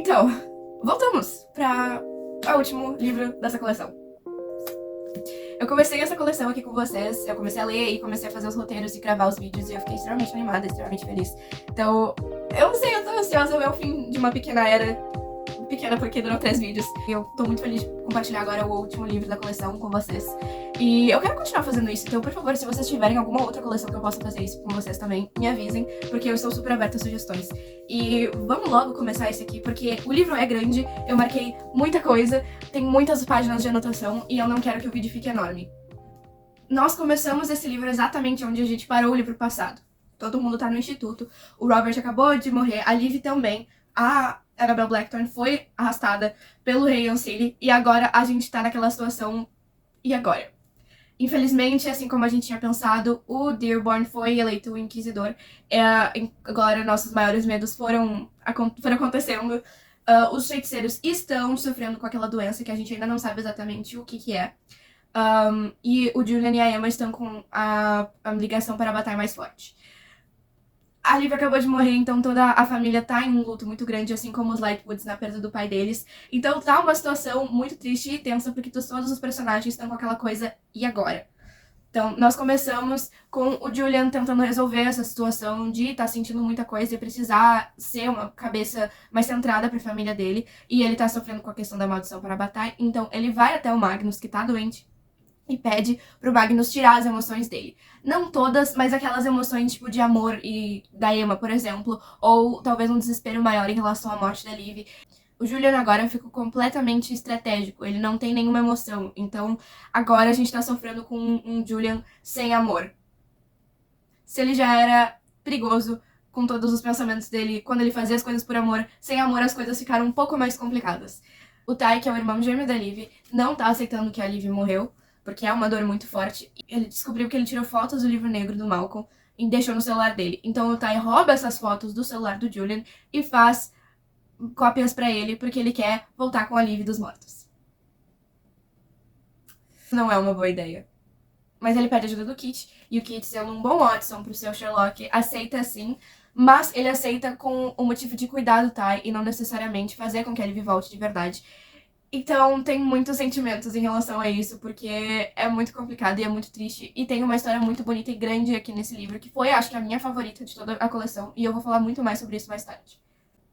Então, voltamos para o último livro dessa coleção. Eu comecei essa coleção aqui com vocês, eu comecei a ler e comecei a fazer os roteiros e gravar os vídeos e eu fiquei extremamente animada, extremamente feliz. Então, eu não sei, eu tô ansiosa, é o fim de uma pequena era. Pequena porque durou 3 vídeos. E eu tô muito feliz de compartilhar agora o último livro da coleção com vocês. E eu quero continuar fazendo isso, então por favor, se vocês tiverem alguma outra coleção que eu possa fazer isso com vocês também, me avisem, porque eu estou super aberta a sugestões. E vamos logo começar esse aqui, porque o livro é grande, eu marquei muita coisa, tem muitas páginas de anotação e eu não quero que o vídeo fique enorme. Nós começamos esse livro exatamente onde a gente parou o livro passado. Todo mundo tá no instituto, o Robert acabou de morrer, a Liv também, a Annabelle Blackthorne foi arrastada pelo rei Unseelie e agora a gente tá naquela situação. E agora? Infelizmente, assim como a gente tinha pensado, o Dearborn foi eleito o Inquisidor. Agora nossos maiores medos foram acontecendo. Os feiticeiros estão sofrendo com aquela doença que a gente ainda não sabe exatamente o que é. E o Julian e a Emma estão com a ligação para a batalha mais forte. A Liv acabou de morrer, então toda a família tá em um luto muito grande, assim como os Lightwoods na perda do pai deles. Então tá uma situação muito triste e tensa, porque todos os personagens estão com aquela coisa, e agora? Então, nós começamos com o Julian tentando resolver essa situação de estar sentindo muita coisa e precisar ser uma cabeça mais centrada pra família dele. E ele tá sofrendo com a questão da maldição para a batalha, então ele vai até o Magnus, que tá doente, e pede pro Magnus tirar as emoções dele. Não todas, mas aquelas emoções tipo de amor e da Emma, por exemplo, ou talvez um desespero maior em relação à morte da Liv. O Julian agora ficou completamente estratégico, ele não tem nenhuma emoção, então agora a gente tá sofrendo com um Julian sem amor. Se ele já era perigoso com todos os pensamentos dele, quando ele fazia as coisas por amor, sem amor as coisas ficaram um pouco mais complicadas. O Ty, que é o irmão gêmeo da Liv, não tá aceitando que a Liv morreu, porque é uma dor muito forte. Ele descobriu que ele tirou fotos do livro negro do Malcolm e deixou no celular dele. Então o Ty rouba essas fotos do celular do Julian e faz cópias pra ele, porque ele quer voltar com a Liv dos mortos. Não é uma boa ideia. Mas ele pede ajuda do Kit, e o Kit, sendo um bom Watson pro seu Sherlock, aceita sim, mas ele aceita com o motivo de cuidar do Ty e não necessariamente fazer com que a Liv volte de verdade. Então tem muitos sentimentos em relação a isso, porque é muito complicado e é muito triste. E tem uma história muito bonita e grande aqui nesse livro, que foi, acho que, a minha favorita de toda a coleção. E eu vou falar muito mais sobre isso mais tarde.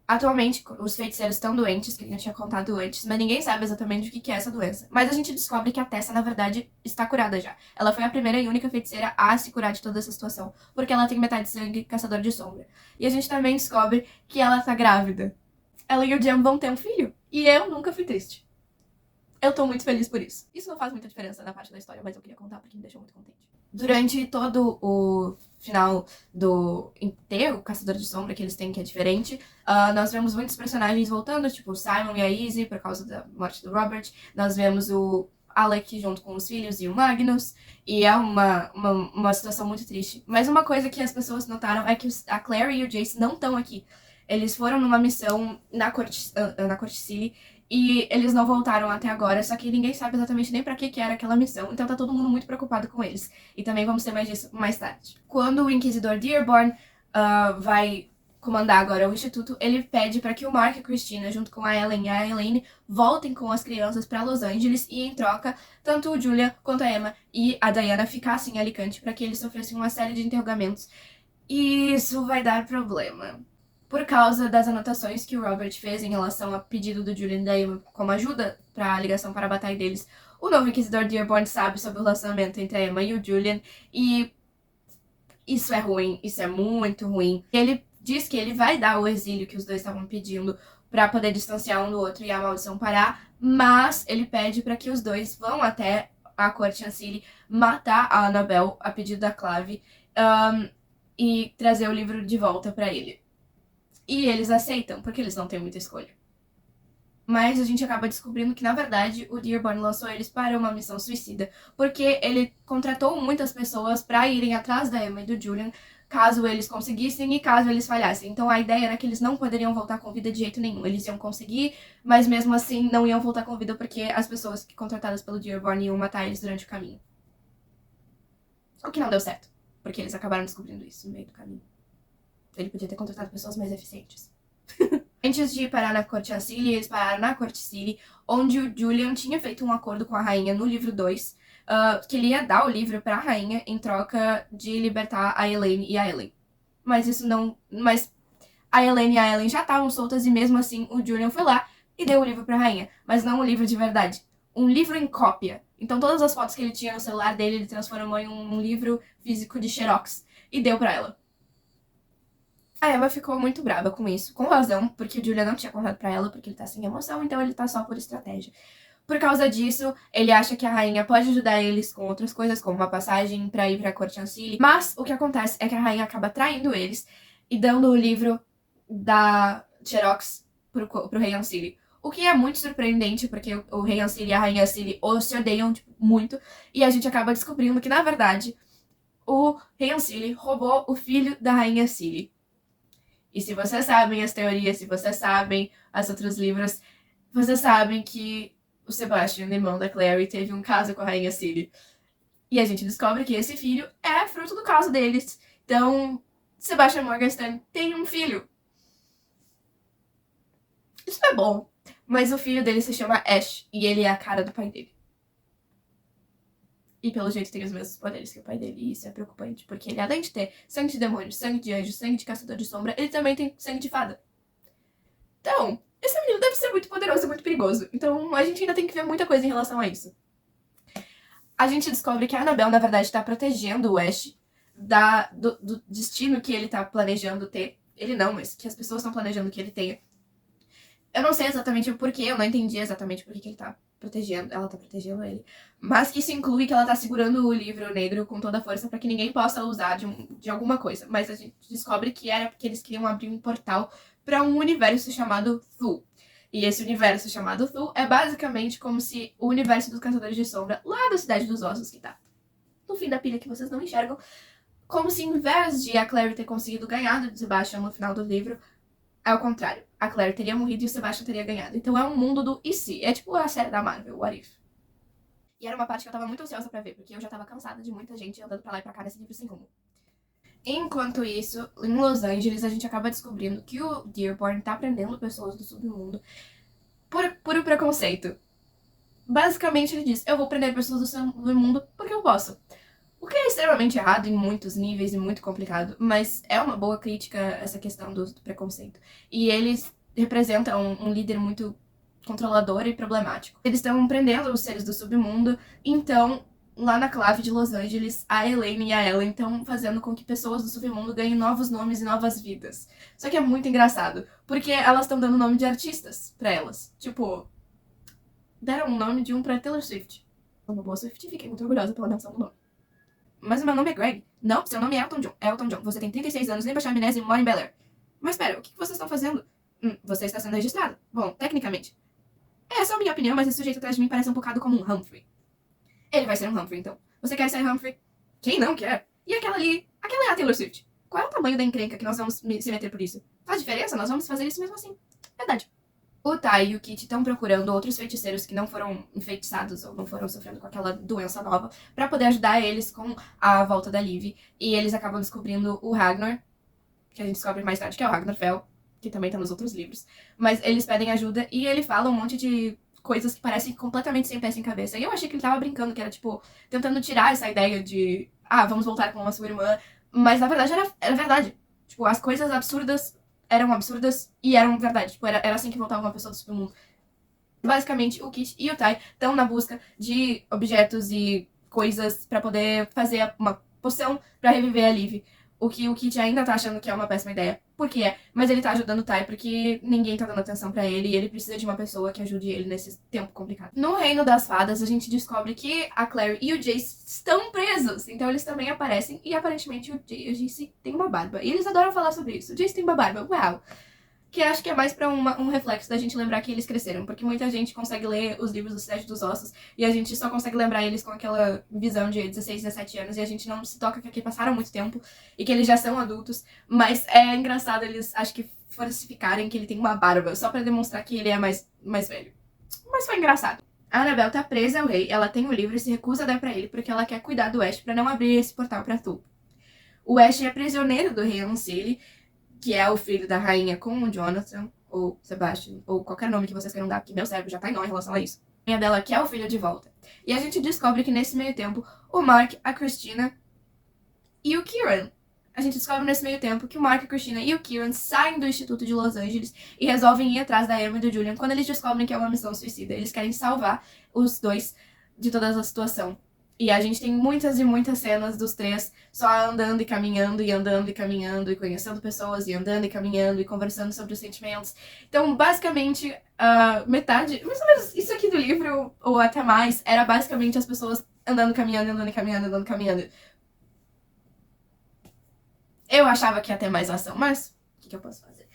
Atualmente, os feiticeiros estão doentes, que eu tinha contado antes, mas ninguém sabe exatamente o que é essa doença. Mas a gente descobre que a Tessa, na verdade, está curada já. Ela foi a primeira e única feiticeira a se curar de toda essa situação, porque ela tem metade de sangue caçador de sombra. E a gente também descobre que ela tá grávida. Ela e o Jam vão ter um filho. E eu nunca fui triste. Eu tô muito feliz por isso. Isso não faz muita diferença na parte da história, mas eu queria contar porque me deixou muito contente. Durante todo o final do enterro, Caçador de Sombra, que eles têm, que é diferente, nós vemos muitos personagens voltando, tipo o Simon e a Izzy, por causa da morte do Robert. Nós vemos o Alec junto com os filhos e o Magnus, e é uma situação muito triste. Mas uma coisa que as pessoas notaram é que a Claire e o Jace não estão aqui. Eles foram numa missão na Corticile, e eles não voltaram até agora, só que ninguém sabe exatamente nem pra que era aquela missão, então tá todo mundo muito preocupado com eles. E também vamos ter mais disso mais tarde. Quando o Inquisidor Dearborn vai comandar agora o Instituto, ele pede para que o Mark e a Christina, junto com a Ellen e a Elaine, voltem com as crianças para Los Angeles e, em troca, tanto o Julia quanto a Emma e a Diana ficassem em Alicante para que eles sofressem uma série de interrogamentos. E isso vai dar problema. Por causa das anotações que o Robert fez em relação ao pedido do Julian e da Emma como ajuda para a ligação para a batalha deles, o novo Inquisidor Dearborn sabe sobre o relacionamento entre a Emma e o Julian, e isso é ruim, isso é muito ruim. Ele diz que ele vai dar o exílio que os dois estavam pedindo para poder distanciar um do outro e a maldição parar, mas ele pede para que os dois vão até a corte Unseelie matar a Annabelle a pedido da Clave e trazer o livro de volta para ele. E eles aceitam, porque eles não têm muita escolha. Mas a gente acaba descobrindo que, na verdade, o Dearborn lançou eles para uma missão suicida, porque ele contratou muitas pessoas para irem atrás da Emma e do Julian, caso eles conseguissem e caso eles falhassem. Então a ideia era que eles não poderiam voltar com vida de jeito nenhum. Eles iam conseguir, mas mesmo assim não iam voltar com vida porque as pessoas contratadas pelo Dearborn iam matar eles durante o caminho. O que não deu certo, porque eles acabaram descobrindo isso no meio do caminho. Ele podia ter contratado pessoas mais eficientes. Antes de parar na Corte Ancili, eles pararam na Corte Cili, onde o Julian tinha feito um acordo com a rainha no livro 2, que ele ia dar o livro pra rainha em troca de libertar a Elaine e a Ellen. Mas isso não... Mas a Elaine e a Ellen já estavam soltas e mesmo assim o Julian foi lá e deu o livro pra rainha. Mas não um livro de verdade. Um livro em cópia. Então todas as fotos que ele tinha no celular dele, ele transformou em um livro físico de xerox e deu pra ela. A Emma ficou muito brava com isso, com razão, porque o Julian não tinha contado pra ela, porque ele tá sem emoção, então ele tá só por estratégia. Por causa disso, ele acha que a rainha pode ajudar eles com outras coisas, como uma passagem pra ir pra Corte Ancili. Mas o que acontece é que a rainha acaba traindo eles e dando o livro da Xerox pro rei Ancili. O que é muito surpreendente, porque o rei Ancili e a rainha Ancili se odeiam tipo, muito, e a gente acaba descobrindo que, na verdade, o rei Ancili roubou o filho da rainha Ancili. E se vocês sabem as teorias, se vocês sabem os outros livros, vocês sabem que o Sebastian, irmão da Clary, teve um caso com a rainha Ciri. E a gente descobre que esse filho é fruto do caso deles. Então, Sebastian Morgenstern tem um filho. Isso é bom. Mas o filho dele se chama Ash, e ele é a cara do pai dele. E pelo jeito tem os mesmos poderes que o pai dele, e isso é preocupante, porque ele, além de ter sangue de demônio, sangue de anjo, sangue de caçador de sombra, ele também tem sangue de fada. Então, esse menino deve ser muito poderoso e muito perigoso. Então, a gente ainda tem que ver muita coisa em relação a isso. A gente descobre que a Annabelle, na verdade, tá protegendo o Ash do destino que ele tá planejando ter. Ele não, mas que as pessoas estão planejando que ele tenha. Eu não sei exatamente o porquê, eu não entendi exatamente por que ele tá protegendo, ela tá protegendo ele. Mas que isso inclui que ela tá segurando o livro negro com toda a força pra que ninguém possa usar de alguma coisa. Mas a gente descobre que era porque eles queriam abrir um portal pra um universo chamado Thu. E esse universo chamado Thu é basicamente como se o universo dos Caçadores de Sombra, lá da Cidade dos Ossos, que tá no fim da pilha que vocês não enxergam, como se em vez de a Clary ter conseguido ganhar do Sebastian no final do livro, é o contrário. A Clary teria morrido e o Sebastian teria ganhado. Então é um mundo do e se. É tipo a série da Marvel, What If. E era uma parte que eu tava muito ansiosa pra ver, porque eu já tava cansada de muita gente andando pra lá e pra cá nesse livro sem rumo. Enquanto isso, em Los Angeles, a gente acaba descobrindo que o Dearborn tá prendendo pessoas do submundo por puro preconceito. Basicamente, ele diz, eu vou prender pessoas do submundo porque eu posso. O que é extremamente errado em muitos níveis e muito complicado, mas é uma boa crítica essa questão do preconceito. E eles representam um líder muito controlador e problemático. Eles estão prendendo os seres do submundo, então, lá na clave de Los Angeles, a Elaine e a Ellen estão fazendo com que pessoas do submundo ganhem novos nomes e novas vidas. Só que é muito engraçado, porque elas estão dando nome de artistas pra elas. Tipo, deram um nome de um pra Taylor Swift. Uma boa Swift, fiquei muito orgulhosa pela menção do nome. Mas o meu nome é Greg. Não, seu nome é Elton John. Elton John, você tem 36 anos, nem baixar amnésia e mora em Bel Air. Mas pera, o que vocês estão fazendo? Você está sendo registrado. Bom, tecnicamente. É só minha opinião, mas esse sujeito atrás de mim parece um bocado como um Humphrey. Ele vai ser um Humphrey, então. Você quer ser Humphrey? Quem não quer? E aquela ali? Aquela é a Taylor Swift. Qual é o tamanho da encrenca que nós vamos se meter por isso? Faz diferença? Nós vamos fazer isso mesmo assim. Verdade. O Tai e o Kit estão procurando outros feiticeiros que não foram enfeitiçados ou não foram sofrendo com aquela doença nova pra poder ajudar eles com a volta da Liv. E eles acabam descobrindo o Ragnar, que a gente descobre mais tarde que é o Ragnar Fell, que também tá nos outros livros. Mas eles pedem ajuda e ele fala um monte de coisas que parecem completamente sem pé sem cabeça. E eu achei que ele tava brincando, que era tipo, tentando tirar essa ideia de vamos voltar com a sua irmã. Mas na verdade era verdade. Tipo, as coisas absurdas eram absurdas e eram verdade. Tipo, era assim que voltava uma pessoa do submundo. Basicamente, o Kit e o Tai estão na busca de objetos e coisas pra poder fazer uma poção pra reviver a Liv. O que o Kit ainda tá achando que é uma péssima ideia. Por que é? Mas ele tá ajudando o Tai porque ninguém tá dando atenção pra ele e ele precisa de uma pessoa que ajude ele nesse tempo complicado. No Reino das Fadas, a gente descobre que a Clary e o Jace estão presos. Então eles também aparecem e aparentemente o Jace tem uma barba. E eles adoram falar sobre isso. O Jace tem uma barba. Uau! Que acho que é mais pra um reflexo da gente lembrar que eles cresceram. Porque muita gente consegue ler os livros do Cidade dos Ossos e a gente só consegue lembrar eles com aquela visão de 16, 17 anos e a gente não se toca que aqui passaram muito tempo e que eles já são adultos. Mas é engraçado eles, acho que, falsificarem que ele tem uma barba só pra demonstrar que ele é mais velho. Mas foi engraçado. A Annabelle tá presa ao rei, ela tem o livro e se recusa a dar pra ele porque ela quer cuidar do Ash pra não abrir esse portal pra Thu. O Ash é prisioneiro do rei Ancili, que é o filho da rainha com o Jonathan. ou Sebastian, ou qualquer nome que vocês queiram dar, que meu cérebro já tá em nó em relação a isso. A dela quer o filho de volta. E a gente descobre que nesse meio tempo, o Mark, a Christina e o Kieran. A gente descobre nesse meio tempo que o Mark, a Christina e o Kieran saem do Instituto de Los Angeles e resolvem ir atrás da Emma e do Julian quando eles descobrem que é uma missão suicida. Eles querem salvar os dois de toda essa situação. E a gente tem muitas e muitas cenas dos três só andando e caminhando, e andando e caminhando, e conhecendo pessoas, e andando e caminhando, e conversando sobre os sentimentos. Então, basicamente, metade, mais ou menos isso aqui do livro, ou até mais, era basicamente as pessoas andando, caminhando, andando e caminhando, andando, caminhando. Eu achava que ia ter mais ação, mas o que eu posso fazer?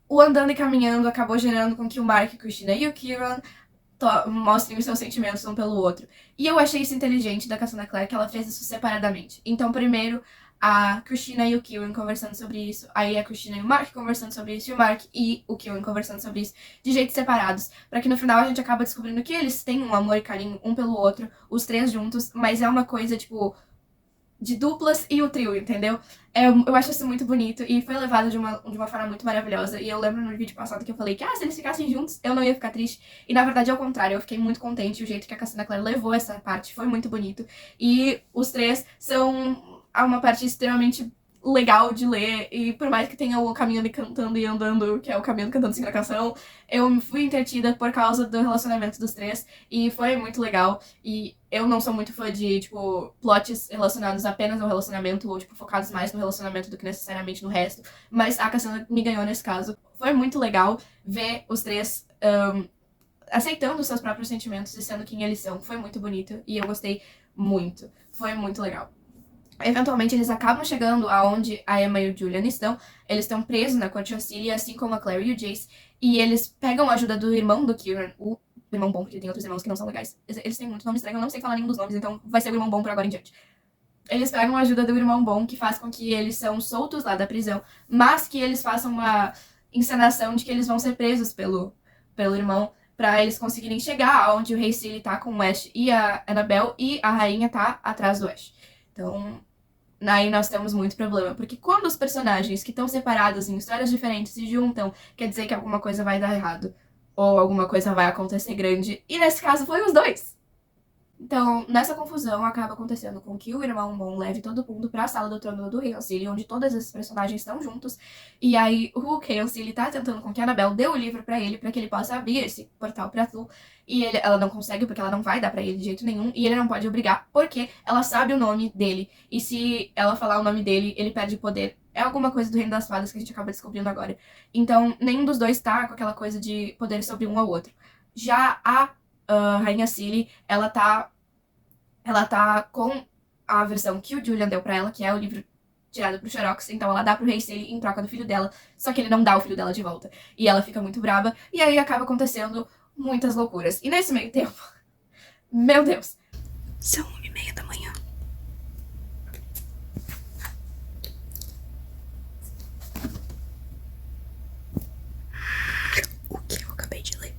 O andando e caminhando acabou gerando com que o Mark, a Christina e o Kieran mostrem os seus sentimentos um pelo outro. E eu achei isso inteligente da Cassandra Clare, que ela fez isso separadamente. Então, primeiro, a Christina e o Kieran conversando sobre isso, aí a Christina e o Mark conversando sobre isso, e o Mark e o Kieran conversando sobre isso, de jeitos separados, pra que no final a gente acaba descobrindo que eles têm um amor e carinho um pelo outro, os três juntos, mas é uma coisa, tipo, de duplas e o trio, entendeu? Eu acho isso muito bonito e foi levado de uma forma muito maravilhosa. E eu lembro no vídeo passado que eu falei que, se eles ficassem juntos, eu não ia ficar triste. E na verdade, ao contrário, eu fiquei muito contente. O jeito que a Cassandra Clare levou essa parte foi muito bonito. E os três são uma parte extremamente legal de ler, e por mais que tenha o caminhando e cantando e andando, que é o caminhando cantando sem a canção, eu fui entretida por causa do relacionamento dos três, e foi muito legal. E eu não sou muito fã de, tipo, plots relacionados apenas ao relacionamento, ou, tipo, focados mais no relacionamento do que necessariamente no resto, mas a Cassandra me ganhou nesse caso. Foi muito legal ver os três aceitando os seus próprios sentimentos e sendo quem eles são. Foi muito bonito, e eu gostei muito. Foi muito legal. Eventualmente, eles acabam chegando aonde a Emma e o Julian estão. Eles estão presos na Court Hostility, assim como a Claire e o Jace. E eles pegam a ajuda do irmão do Kieran, o irmão bom, porque tem outros irmãos que não são legais. Eles têm muito nome estranho, eu não sei falar nenhum dos nomes, então vai ser o irmão bom por agora em diante. Eles pegam a ajuda do irmão bom, que faz com que eles são soltos lá da prisão, mas que eles façam uma encenação de que eles vão ser presos pelo irmão, pra eles conseguirem chegar aonde o Rei Sealy tá com o Ash e a Annabelle, e a rainha tá atrás do Ash. Então, aí nós temos muito problema, porque quando os personagens que estão separados em histórias diferentes se juntam, quer dizer que alguma coisa vai dar errado, ou alguma coisa vai acontecer grande, e nesse caso foi os dois. Então, nessa confusão, acaba acontecendo com que o irmão bom leve todo mundo pra sala do trono do Rei Sealy, onde todos esses personagens estão juntos, e aí o Rei Sealy tá tentando com que a Annabelle dê o livro pra ele que ele possa abrir esse portal pra Thule, e ela não consegue porque ela não vai dar pra ele de jeito nenhum, e ele não pode obrigar porque ela sabe o nome dele, e se ela falar o nome dele, ele perde poder. É alguma coisa do Reino das Fadas que a gente acaba descobrindo agora. Então, nenhum dos dois tá com aquela coisa de poder sobre um ao outro. Já a Rainha Sealy, ela tá com a versão que o Julian deu pra ela, que é o livro tirado pro Xerox, então ela dá pro Rei Sealy em troca do filho dela, só que ele não dá o filho dela de volta. E ela fica muito braba, e aí acaba acontecendo muitas loucuras. E nesse meio tempo, meu Deus, são 1h30 da manhã. O que eu acabei de ler?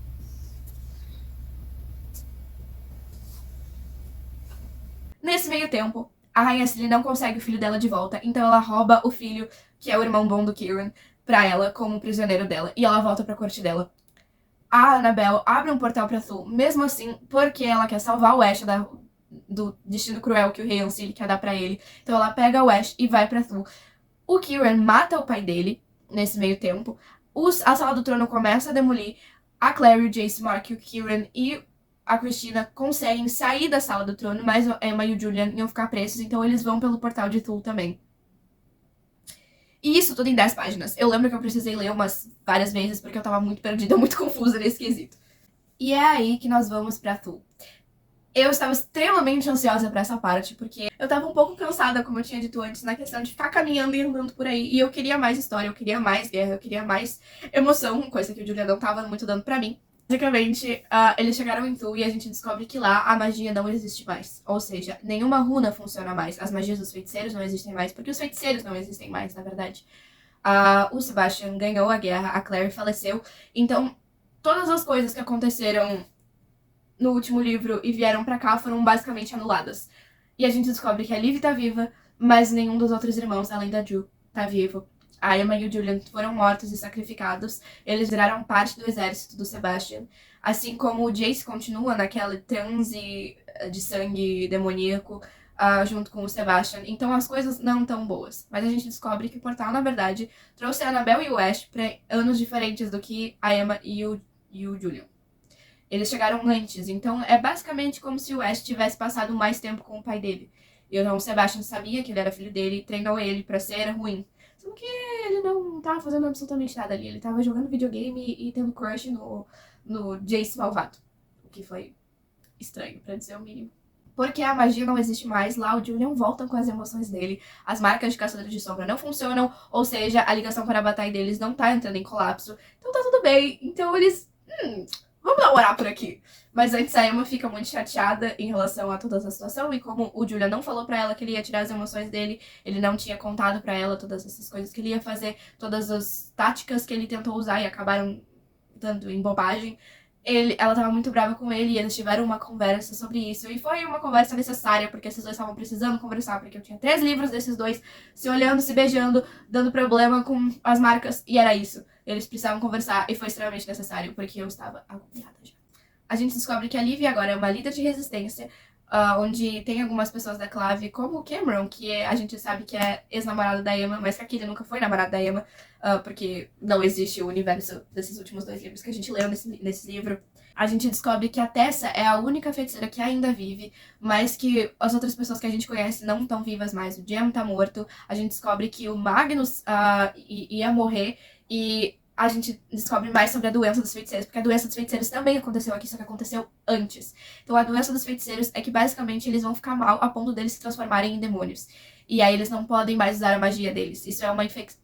Nesse meio tempo, a Rainha Sealy não consegue o filho dela de volta, então ela rouba o filho, que é o irmão bom do Kieran, pra ela como prisioneiro dela, e ela volta pra corte dela. A Annabelle abre um portal pra Thule, mesmo assim, porque ela quer salvar o Ash do destino cruel que o Rei Sealy quer dar pra ele. Então ela pega o Ash e vai pra Thule. O Kieran mata o pai dele nesse meio tempo. A Sala do Trono começa a demolir. A Claire, o Jace, Mark, o Kieran e a Christina conseguem sair da Sala do Trono, mas a Emma e o Julian iam ficar presos, então eles vão pelo portal de Thule também. E isso tudo em 10 páginas. Eu lembro que eu precisei ler várias vezes, porque eu tava muito perdida, muito confusa nesse quesito. E é aí que nós vamos pra Thule. Eu estava extremamente ansiosa pra essa parte, porque eu tava um pouco cansada, como eu tinha dito antes, na questão de ficar caminhando e andando por aí. E eu queria mais história, eu queria mais guerra, eu queria mais emoção, coisa que o Julian não tava muito dando pra mim. Basicamente, eles chegaram em Thule e a gente descobre que lá a magia não existe mais. Ou seja, nenhuma runa funciona mais. As magias dos feiticeiros não existem mais, porque os feiticeiros não existem mais, na verdade. O Sebastian ganhou a guerra, a Claire faleceu. Então, todas as coisas que aconteceram no último livro e vieram pra cá foram basicamente anuladas. E a gente descobre que a Liv tá viva, mas nenhum dos outros irmãos, além da Ju, tá vivo. a Emma e o Julian foram mortos e sacrificados, eles viraram parte do exército do Sebastian. Assim como o Jace continua naquela transe de sangue demoníaco junto com o Sebastian. Então as coisas não tão boas. Mas a gente descobre que o portal, na verdade, trouxe a Annabelle e o Ash para anos diferentes do que a Emma e o Julian. Eles chegaram antes, então é basicamente como se o Ash tivesse passado mais tempo com o pai dele. E então o Sebastian sabia que ele era filho dele e treinou ele pra ser ruim. Só que ele não tava fazendo absolutamente nada ali. Ele tava jogando videogame e tendo crush no Jace malvado. O que foi estranho, pra dizer o mínimo. Porque a magia não existe mais, lá o Julian volta com as emoções dele, as marcas de Caçadores de Sombra não funcionam, ou seja, a ligação para a batalha deles não tá entrando em colapso. Então tá tudo bem. Então eles... vamos lá orar por aqui. Mas antes a Emma fica muito chateada em relação a toda essa situação, e como o Julian não falou pra ela que ele ia tirar as emoções dele, ele não tinha contado pra ela todas essas coisas que ele ia fazer, todas as táticas que ele tentou usar e acabaram dando em bobagem, ela tava muito brava com ele e eles tiveram uma conversa sobre isso. E foi uma conversa necessária, porque esses dois estavam precisando conversar, porque eu tinha 3 livros desses dois se olhando, se beijando, dando problema com as marcas, e era isso. Eles precisavam conversar e foi extremamente necessário, porque eu estava agoniada já. A gente descobre que a Livy agora é uma líder de resistência, onde tem algumas pessoas da clave, como o Cameron, que a gente sabe que é ex-namorado da Emma, mas que aquele nunca foi namorado da Emma, porque não existe o universo desses últimos 2 livros que a gente leu nesse livro. A gente descobre que a Tessa é a única feiticeira que ainda vive, mas que as outras pessoas que a gente conhece não estão vivas mais. O Jem tá morto, a gente descobre que o Magnus ia morrer, e a gente descobre mais sobre a doença dos feiticeiros, porque a doença dos feiticeiros também aconteceu aqui, só que aconteceu antes. Então a doença dos feiticeiros é que basicamente eles vão ficar mal a ponto deles se transformarem em demônios. E aí eles não podem mais usar a magia deles. Isso é uma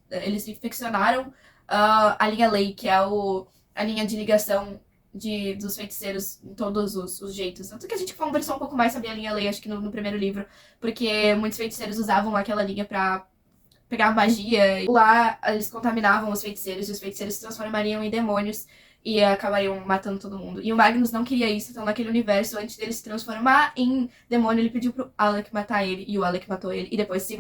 Eles infeccionaram a linha Lei, que é a linha de ligação dos feiticeiros em todos os jeitos. Tanto que a gente conversou um pouco mais sobre a linha Lei, acho que no primeiro livro, porque muitos feiticeiros usavam aquela linha pra pegar magia. Lá eles contaminavam os feiticeiros e os feiticeiros se transformariam em demônios e acabariam matando todo mundo. E o Magnus não queria isso, então naquele universo, antes dele se transformar em demônio, ele pediu pro Alec matar ele, e o Alec matou ele, e depois se...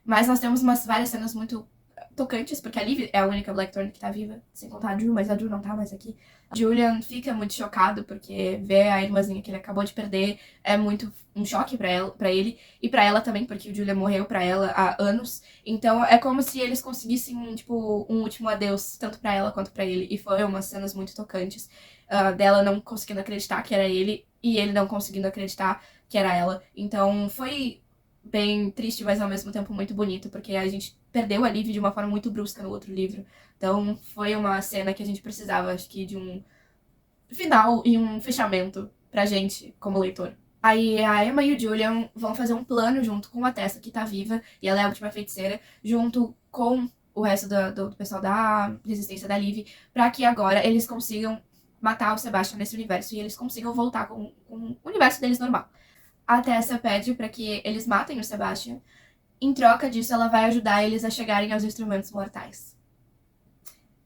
Mas nós temos várias cenas muito tocantes, porque a Liv é a única Blackthorn que tá viva, sem contar a Drew, mas a Drew não tá mais aqui. Julian fica muito chocado, porque ver a irmãzinha que ele acabou de perder é muito um choque pra ele, e pra ela também, porque o Julian morreu pra ela há anos. Então é como se eles conseguissem, tipo, um último adeus, tanto pra ela quanto pra ele, e foram umas cenas muito tocantes, dela não conseguindo acreditar que era ele, e ele não conseguindo acreditar que era ela. Então foi bem triste, mas ao mesmo tempo muito bonito, porque a gente perdeu a Liv de uma forma muito brusca no outro livro. Então foi uma cena que a gente precisava, acho que, de um final e um fechamento pra gente, como leitor. Aí a Emma e o Julian vão fazer um plano junto com a Tessa, que tá viva, e ela é a última feiticeira, junto com o resto do pessoal da resistência da Liv, pra que agora eles consigam matar o Sebastian nesse universo e eles consigam voltar com o universo deles normal. A Tessa pede pra que eles matem o Sebastian. Em troca disso, ela vai ajudar eles a chegarem aos instrumentos mortais.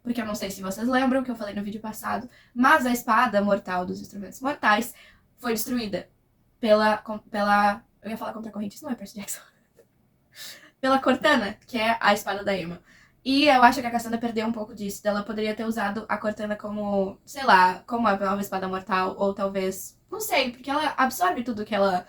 Porque eu não sei se vocês lembram que eu falei no vídeo passado, mas a espada mortal dos instrumentos mortais foi destruída pela eu ia falar contra a corrente, isso não é Percy Jackson. Pela Cortana, que é a espada da Emma. E eu acho que a Cassandra perdeu um pouco disso. Ela poderia ter usado a Cortana como, sei lá, como a nova espada mortal, ou talvez... Não sei, porque ela absorve tudo que ela...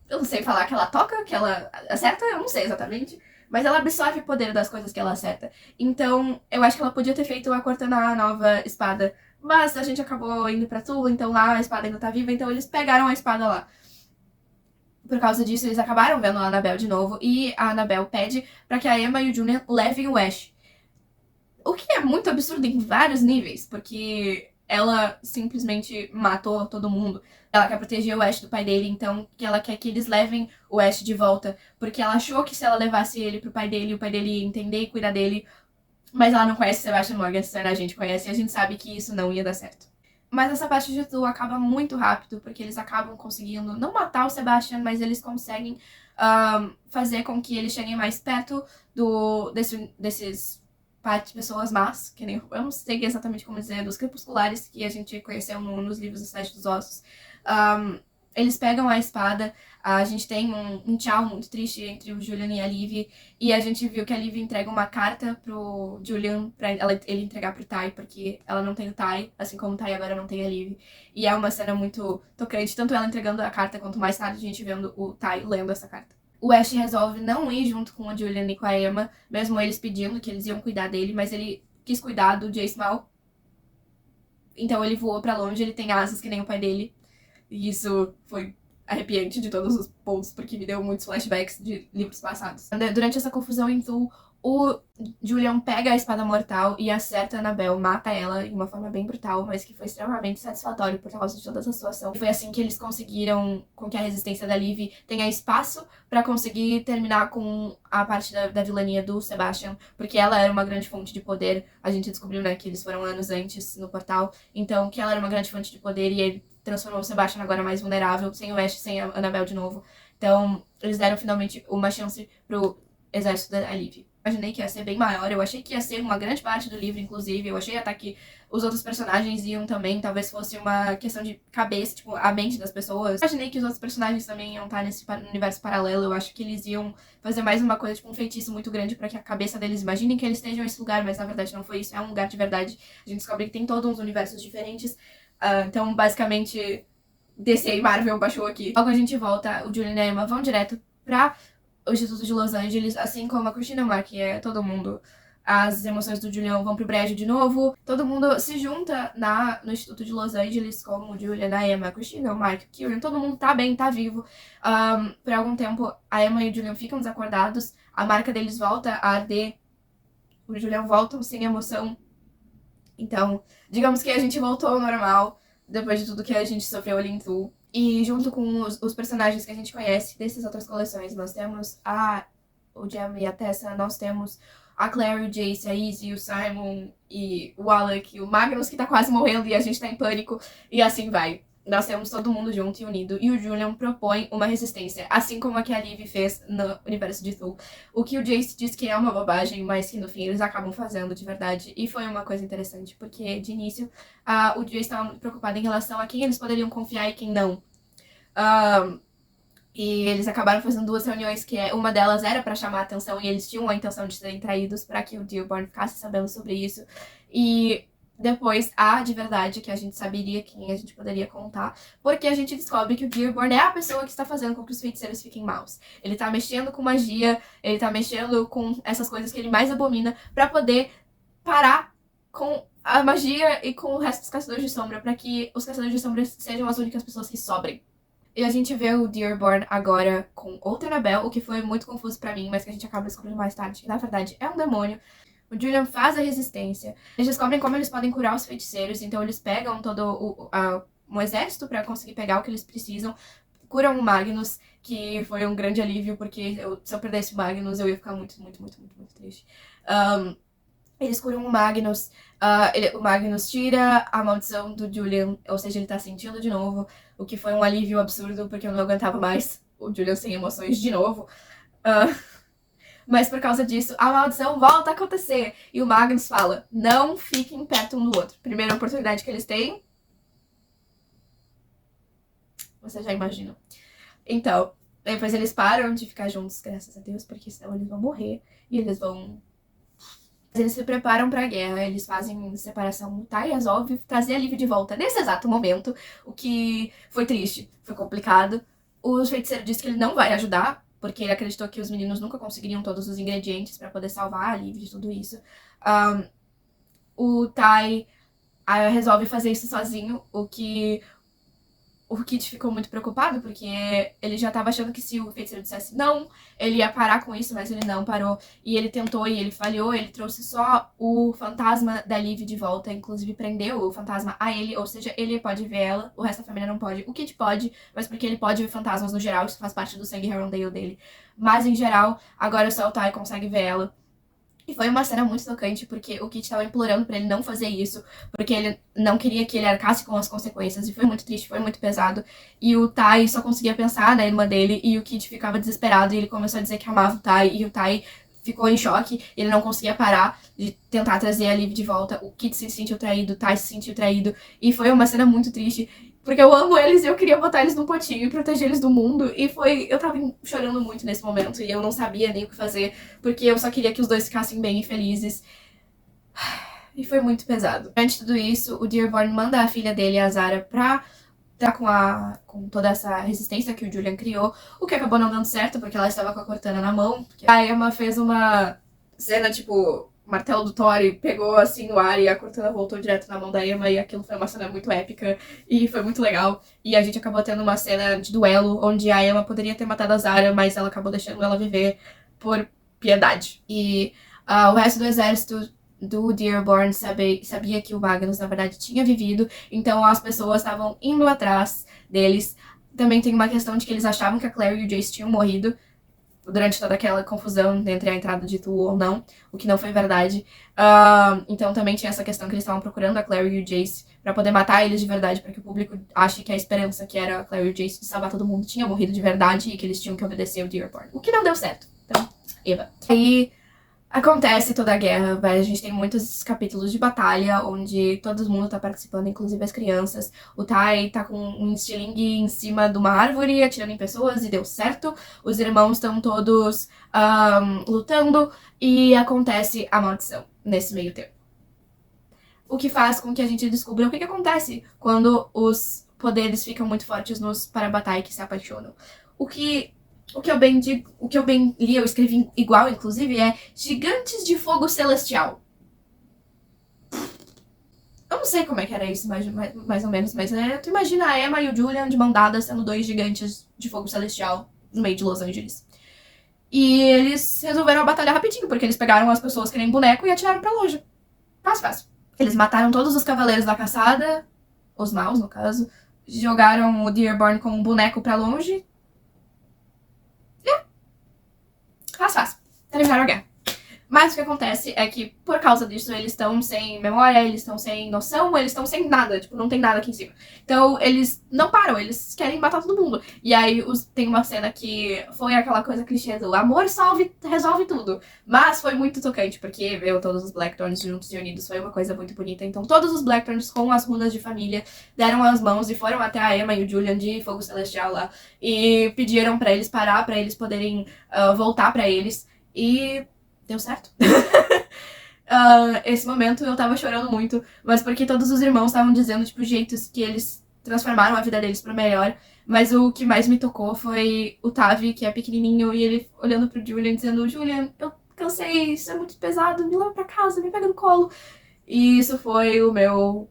Eu não sei falar, que ela toca, que ela acerta, eu não sei exatamente. Mas ela absorve o poder das coisas que ela acerta. Então, eu acho que ela podia ter feito a Cortana a nova espada. Mas a gente acabou indo pra Tula, então lá a espada ainda tá viva, então eles pegaram a espada lá. Por causa disso, eles acabaram vendo a Annabelle de novo, e a Annabelle pede pra que a Emma e o Julian levem o Ash. O que é muito absurdo em vários níveis, porque ela simplesmente matou todo mundo. Ela quer proteger o Ash do pai dele, então ela quer que eles levem o Ash de volta, porque ela achou que se ela levasse ele pro pai dele, o pai dele ia entender e cuidar dele, mas ela não conhece Sebastian Morgenstern, a gente conhece, e a gente sabe que isso não ia dar certo. Mas essa parte de tudo acaba muito rápido, porque eles acabam conseguindo não matar o Sebastian, mas eles conseguem fazer com que eles cheguem mais perto desses pessoas más, que nem eu não sei exatamente como dizer, dos crepusculares que a gente conheceu nos livros do Cidade dos Ossos. Eles pegam a espada, a gente tem um tchau muito triste entre o Julian e a Liv, e a gente viu que a Liv entrega uma carta pro Julian pra ele entregar pro Ty, porque ela não tem o Ty, assim como o Ty agora não tem a Liv. E é uma cena muito tocante, tanto ela entregando a carta, quanto mais tarde a gente vendo o Ty lendo essa carta. O Ash resolve não ir junto com o Julian e com a Emma, mesmo eles pedindo que eles iam cuidar dele, mas ele quis cuidar do Jace Mal. Então ele voou pra longe, ele tem asas que nem o pai dele. E isso foi arrepiante de todos os pontos, porque me deu muitos flashbacks de livros passados. Durante essa confusão em Thule, o Julian pega a espada mortal e acerta a Annabelle, mata ela de uma forma bem brutal, mas que foi extremamente satisfatório por causa de toda essa situação. Foi assim que eles conseguiram com que a resistência da Liv tenha espaço pra conseguir terminar com a parte da vilania do Sebastian, porque ela era uma grande fonte de poder. A gente descobriu, né, que eles foram anos antes no portal, então que ela era uma grande fonte de poder e ele transformou o Sebastian agora mais vulnerável, sem o Ash, sem a Annabelle de novo. Então, eles deram finalmente uma chance pro exército da Liv. Imaginei que ia ser bem maior, eu achei que ia ser uma grande parte do livro, inclusive. Eu achei até que os outros personagens iam também, talvez fosse uma questão de cabeça, tipo, a mente das pessoas. Imaginei que os outros personagens também iam estar nesse universo paralelo. Eu acho que eles iam fazer mais uma coisa, tipo, um feitiço muito grande pra que a cabeça deles imaginem que eles estejam nesse lugar, mas na verdade não foi isso, é um lugar de verdade. A gente descobre que tem todos uns universos diferentes. Então, basicamente, DC e Marvel baixou aqui. Logo a gente volta, o Julian e a Emma vão direto pra o Instituto de Los Angeles, assim como a Christina Mar, que é todo mundo. As emoções do Julian vão pro brejo de novo. Todo mundo se junta no Instituto de Los Angeles, como o Julian, a Emma, a Christina, o Mark, o Kieran. Todo mundo tá bem, tá vivo. Por algum tempo, a Emma e o Julian ficam desacordados. A marca deles volta a arder. O Julian volta sem emoção. Então, digamos que a gente voltou ao normal depois de tudo que a gente sofreu ali em Thule. E junto com os personagens que a gente conhece dessas outras coleções, nós temos o Jem e a Tessa, nós temos a Claire, o Jace, a Izzy, o Simon e o Alec, o Magnus que tá quase morrendo e a gente tá em pânico, e assim vai. Nós temos todo mundo junto e unido, e o Julian propõe uma resistência, assim como a que a Liv fez no universo de Thule. O que o Jace diz que é uma bobagem, mas que no fim eles acabam fazendo de verdade. E foi uma coisa interessante, porque de início o Jace estava muito preocupado em relação a quem eles poderiam confiar e quem não. E eles acabaram fazendo 2 reuniões, que uma delas era pra chamar a atenção, e eles tinham a intenção de serem traídos pra que o Dearborn ficasse sabendo sobre isso. E depois, de verdade, que a gente saberia quem a gente poderia contar, porque a gente descobre que o Dearborn é a pessoa que está fazendo com que os feiticeiros fiquem maus. Ele tá mexendo com magia, ele tá mexendo com essas coisas que ele mais abomina pra poder parar com a magia e com o resto dos Caçadores de Sombra, pra que os Caçadores de Sombra sejam as únicas pessoas que sobrem. E a gente vê o Dearborn agora com outra Annabelle, o que foi muito confuso pra mim, mas que a gente acaba descobrindo mais tarde, que na verdade é um demônio. O Julian faz a resistência. Eles descobrem como eles podem curar os feiticeiros, então eles pegam todo um exército pra conseguir pegar o que eles precisam. Curam o Magnus, que foi um grande alívio, porque se eu perdesse o Magnus, eu ia ficar muito, muito, muito, muito, muito triste. Eles curam o Magnus. O Magnus tira a maldição do Julian, ou seja, ele tá sentindo de novo, o que foi um alívio absurdo, porque eu não aguentava mais o Julian sem emoções de novo. Mas por causa disso, a maldição volta a acontecer. E o Magnus fala, não fiquem perto um do outro. Primeira oportunidade que eles têm. Você já imagina. Então, depois eles param de ficar juntos, graças a Deus, porque senão eles vão morrer. E eles se preparam pra guerra, eles fazem separação mutar e resolve trazer a Liv de volta nesse exato momento, o que foi triste, foi complicado. O feiticeiro disse que ele não vai ajudar, porque ele acreditou que os meninos nunca conseguiriam todos os ingredientes pra poder salvar a Liv de tudo isso. O Ty resolve fazer isso sozinho, o Kit ficou muito preocupado, porque ele já tava achando que se o feiticeiro dissesse não, ele ia parar com isso, mas ele não parou. E ele tentou e ele falhou, ele trouxe só o fantasma da Liv de volta, inclusive prendeu o fantasma a ele, ou seja, ele pode ver ela, o resto da família não pode. O Kit pode, mas porque ele pode ver fantasmas no geral, isso faz parte do sangue Herondale dele. Mas em geral, agora só o Ty consegue ver ela. E foi uma cena muito tocante, porque o Kit tava implorando pra ele não fazer isso, porque ele não queria que ele arcasse com as consequências, e foi muito triste, foi muito pesado. E o Ty só conseguia pensar na irmã dele, e o Kit ficava desesperado, e ele começou a dizer que amava o Ty, e o Ty ficou em choque, ele não conseguia parar de tentar trazer a Liv de volta. O Kit se sentiu traído, o Ty se sentiu traído, e foi uma cena muito triste. Porque eu amo eles e eu queria botar eles num potinho e proteger eles do mundo. E eu tava chorando muito nesse momento e eu não sabia nem o que fazer, porque eu só queria que os dois ficassem bem e felizes. E foi muito pesado. Durante tudo isso, o Dearborn manda a filha dele, a Zara, pra com toda essa resistência que o Julian criou, o que acabou não dando certo, porque ela estava com a Cortana na mão. A Emma fez uma cena, tipo, martelo do Thor e pegou assim no ar e a Cortana voltou direto na mão da Emma e aquilo foi uma cena muito épica e foi muito legal. E a gente acabou tendo uma cena de duelo onde a Emma poderia ter matado a Zara, mas ela acabou deixando ela viver por piedade. E o resto do exército do Dearborn sabia que o Magnus, na verdade, tinha vivido, então as pessoas estavam indo atrás deles. Também tem uma questão de que eles achavam que a Claire e o Jace tinham morrido durante toda aquela confusão entre a entrada de Tuo ou não, o que não foi verdade. Então também tinha essa questão que eles estavam procurando a Claire e o Jace pra poder matar eles de verdade, para que o público ache que a esperança que era a Claire e o Jace de salvar todo mundo tinha morrido de verdade e que eles tinham que obedecer o Dearborn. O que não deu certo. Então, Eva. Aí acontece toda a guerra, a gente tem muitos capítulos de batalha, onde todo mundo tá participando, inclusive as crianças. O Tai tá com um estilingue em cima de uma árvore, atirando em pessoas, e deu certo. Os irmãos estão todos lutando, e acontece a maldição nesse meio tempo. O que faz com que a gente descubra o que acontece quando os poderes ficam muito fortes nos Parabatai que se apaixonam. O que eu bem li, eu escrevi igual, inclusive, é Gigantes de Fogo Celestial. Eu não sei como é que era isso, mais ou menos, mas tu imagina a Emma e o Julian de mão dada sendo dois gigantes de fogo celestial no meio de Los Angeles. E eles resolveram batalhar rapidinho, porque eles pegaram as pessoas que nem boneco e atiraram pra longe. Fácil. Eles mataram todos os cavaleiros da caçada, os maus, no caso, jogaram o Dearborn como um boneco pra longe. Fácil. Terminaram a guerra. Mas o que acontece é que, por causa disso, eles estão sem memória, eles estão sem noção, eles estão sem nada. Tipo, não tem nada aqui em cima. Então, eles não param, eles querem matar todo mundo. E aí, tem uma cena que foi aquela coisa clichê do amor resolve tudo. Mas foi muito tocante, porque ver todos os Blackthorns juntos e unidos foi uma coisa muito bonita. Então, todos os Blackthorns com as runas de família deram as mãos e foram até a Emma e o Julian de Fogo Celestial lá. E pediram pra eles parar, pra eles poderem voltar pra eles. E deu certo. Esse momento eu tava chorando muito, mas porque todos os irmãos estavam dizendo, tipo, jeitos que eles transformaram a vida deles pra melhor. Mas o que mais me tocou foi o Tavi, que é pequenininho, e ele olhando pro Julian, dizendo: Julian, eu cansei, isso é muito pesado, me leva pra casa, me pega no colo. E isso foi o meu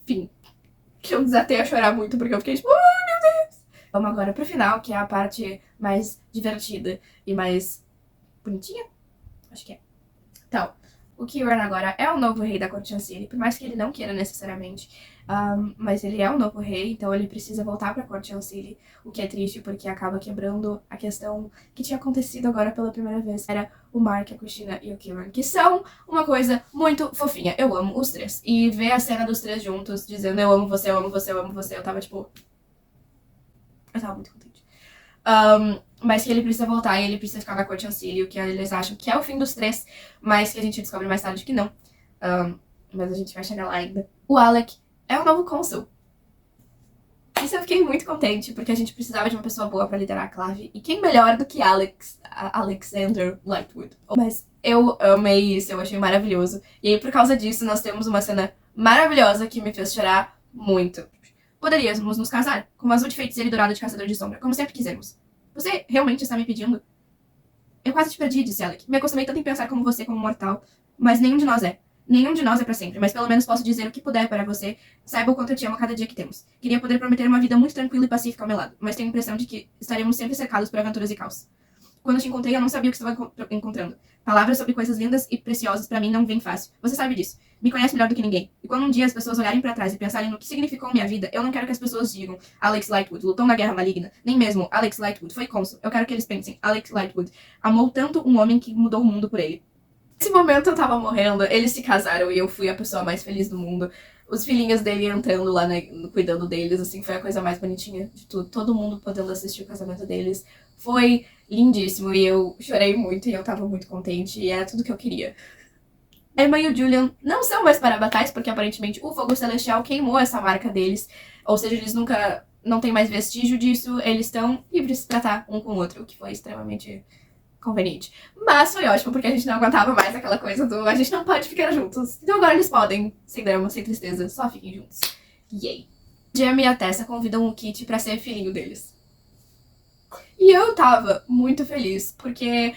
fim. Que eu desatei a chorar muito, porque eu fiquei tipo, oh, meu Deus! Vamos agora pro final, que é a parte mais divertida e mais bonitinha. Acho que é. Então, o Kieran agora é o novo rei da corte Ansiri, por mais que ele não queira necessariamente. Mas ele é o novo rei, então ele precisa voltar pra corte Ansiri, o que é triste porque acaba quebrando a questão que tinha acontecido agora pela primeira vez. Era o Mark, a Christina e o Kieran, que são uma coisa muito fofinha. Eu amo os três. E ver a cena dos três juntos, dizendo eu amo você, eu amo você, eu amo você, eu tava tipo... Eu tava muito contente. Mas que ele precisa voltar e ele precisa ficar na corte Ansiri, o que eles acham que é o fim dos três, mas que a gente descobre mais tarde que não. Mas a gente vai chegar lá ainda. O Alec é o novo cônsul. Isso eu fiquei muito contente, porque a gente precisava de uma pessoa boa pra liderar a clave. E quem melhor do que Alexander Lightwood? Mas eu amei isso, eu achei maravilhoso. E aí, por causa disso, nós temos uma cena maravilhosa que me fez chorar muito. Poderíamos nos casar com o azul de feiticeira e dourado de caçador de sombra, como sempre quisemos. Você realmente está me pedindo? Eu quase te perdi, disse Alec. Me acostumei tanto em pensar como você, como mortal. Mas nenhum de nós é. Nenhum de nós é pra sempre, mas pelo menos posso dizer o que puder para você. Saiba o quanto eu te amo a cada dia que temos. Queria poder prometer uma vida muito tranquila e pacífica ao meu lado, mas tenho a impressão de que estaremos sempre cercados por aventuras e caos. Quando te encontrei, eu não sabia o que estava encontrando. Palavras sobre coisas lindas e preciosas pra mim não vêm fácil. Você sabe disso. Me conhece melhor do que ninguém. E quando um dia as pessoas olharem pra trás e pensarem no que significou minha vida, eu não quero que as pessoas digam Alex Lightwood lutou na Guerra Maligna. Nem mesmo Alex Lightwood foi cônsul. Eu quero que eles pensem Alex Lightwood amou tanto um homem que mudou o mundo por ele. Nesse momento eu tava morrendo, eles se casaram e eu fui a pessoa mais feliz do mundo. Os filhinhos dele entrando lá, né, cuidando deles, assim, foi a coisa mais bonitinha de tudo. Todo mundo podendo assistir o casamento deles. Foi lindíssimo e eu chorei muito e eu tava muito contente e era tudo que eu queria. A Emma e o Julian não são mais parabatais, porque aparentemente o fogo celestial queimou essa marca deles. Ou seja, eles nunca... não tem mais vestígio disso, eles estão livres pra estar um com o outro, o que foi extremamente conveniente. Mas foi ótimo, porque a gente não aguentava mais aquela coisa do a gente não pode ficar juntos. Então agora eles podem, sem drama, sem tristeza, só fiquem juntos. Yay! Jamie e a Tessa convidam o Kit pra ser filhinho deles. E eu tava muito feliz, porque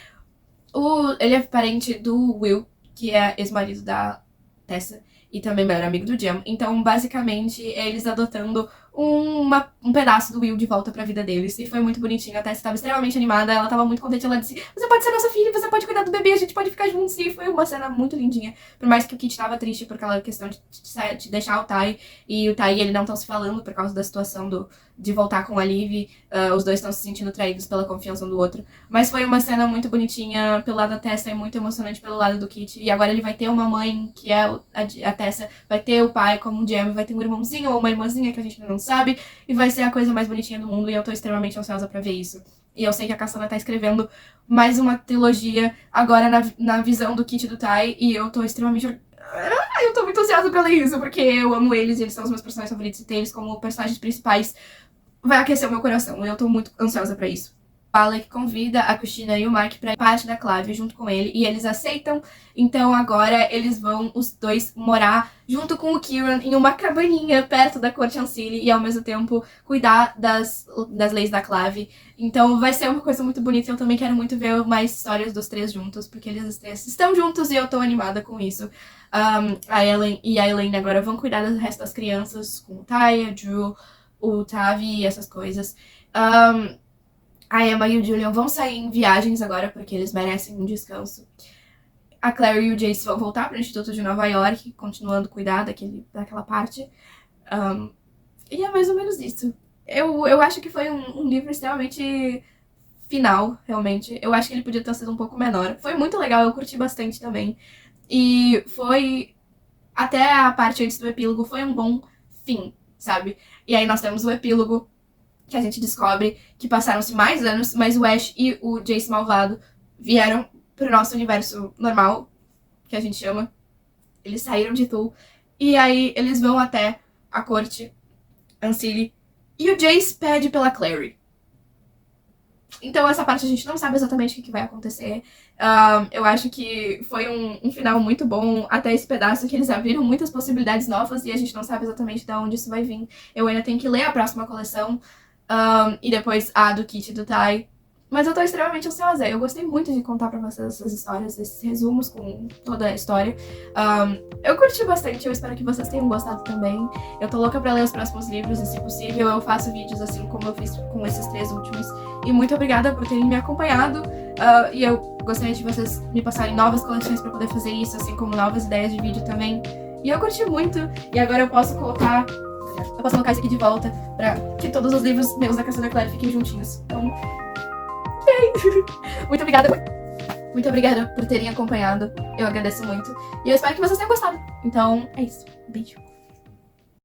ele é parente do Will, que é ex-marido da Tessa e também melhor amigo do Jam. Então, basicamente, eles adotando um pedaço do Will de volta pra vida deles. E foi muito bonitinho. A Tessa estava extremamente animada, ela estava muito contente. Ela disse, você pode ser nossa filha, você pode cuidar do bebê, a gente pode ficar juntos. E foi uma cena muito lindinha. Por mais que o Kit estava triste por aquela questão de deixar o Tai. E o Tai e ele não estão se falando por causa da situação de voltar com a Liv. Os dois estão se sentindo traídos pela confiança um do outro. Mas foi uma cena muito bonitinha pelo lado da Tessa e muito emocionante pelo lado do Kit. E agora ele vai ter uma mãe, que é a Tessa, vai ter o pai como o Jam, vai ter um irmãozinho ou uma irmãzinha que a gente não sabe, e vai ser a coisa mais bonitinha do mundo, e eu tô extremamente ansiosa pra ver isso. E eu sei que a Cassandra tá escrevendo mais uma trilogia agora na visão do Kit e do Tai, e eu tô extremamente... eu tô muito ansiosa pra ler isso, porque eu amo eles, e eles são os meus personagens favoritos, e ter eles como personagens principais vai aquecer o meu coração, e eu tô muito ansiosa pra isso. O Alec convida a Christina e o Mark pra parte da Clave junto com ele, e eles aceitam. Então agora eles vão, os dois, morar junto com o Kieran em uma cabaninha perto da Corte Ancile e ao mesmo tempo cuidar das leis da Clave. Então vai ser uma coisa muito bonita e eu também quero muito ver mais histórias dos três juntos, porque eles três estão juntos e eu tô animada com isso. A Ellen e a Elaine agora vão cuidar do resto das crianças, com o Ty, a Drew, o Tavi e essas coisas. A Emma e o Julian vão sair em viagens agora, porque eles merecem um descanso. A Claire e o Jace vão voltar para o Instituto de Nova York, continuando a cuidar daquela parte. E é mais ou menos isso. Eu acho que foi um livro extremamente final, realmente. Eu acho que ele podia ter sido um pouco menor. Foi muito legal, eu curti bastante também. E foi... até a parte antes do epílogo foi um bom fim, sabe? E aí nós temos o epílogo, que a gente descobre que passaram-se mais anos, mas o Ash e o Jace malvado vieram pro nosso universo normal, que a gente chama. Eles saíram de Tull, e aí eles vão até a corte Ancile, e o Jace pede pela Clary. Então essa parte a gente não sabe exatamente o que vai acontecer. Eu acho que foi um final muito bom até esse pedaço, que eles abriram muitas possibilidades novas e a gente não sabe exatamente de onde isso vai vir. Eu ainda tenho que ler a próxima coleção, e depois a do Kit e do Tai. Mas eu tô extremamente ansiosa. Eu gostei muito de contar pra vocês essas histórias, esses resumos com toda a história. Eu curti bastante, eu espero que vocês tenham gostado também. Eu tô louca pra ler os próximos livros e, se possível, eu faço vídeos assim como eu fiz com esses 3 últimos. E muito obrigada por terem me acompanhado. E eu gostaria de vocês me passarem novas coleções pra poder fazer isso, assim como novas ideias de vídeo também. E eu curti muito. E agora eu posso colocar isso aqui de volta pra que todos os livros meus da Cassandra Clare fiquem juntinhos. Então... Muito obrigada. Muito obrigada por terem acompanhado. Eu agradeço muito. E eu espero que vocês tenham gostado. Então, é isso. Beijo.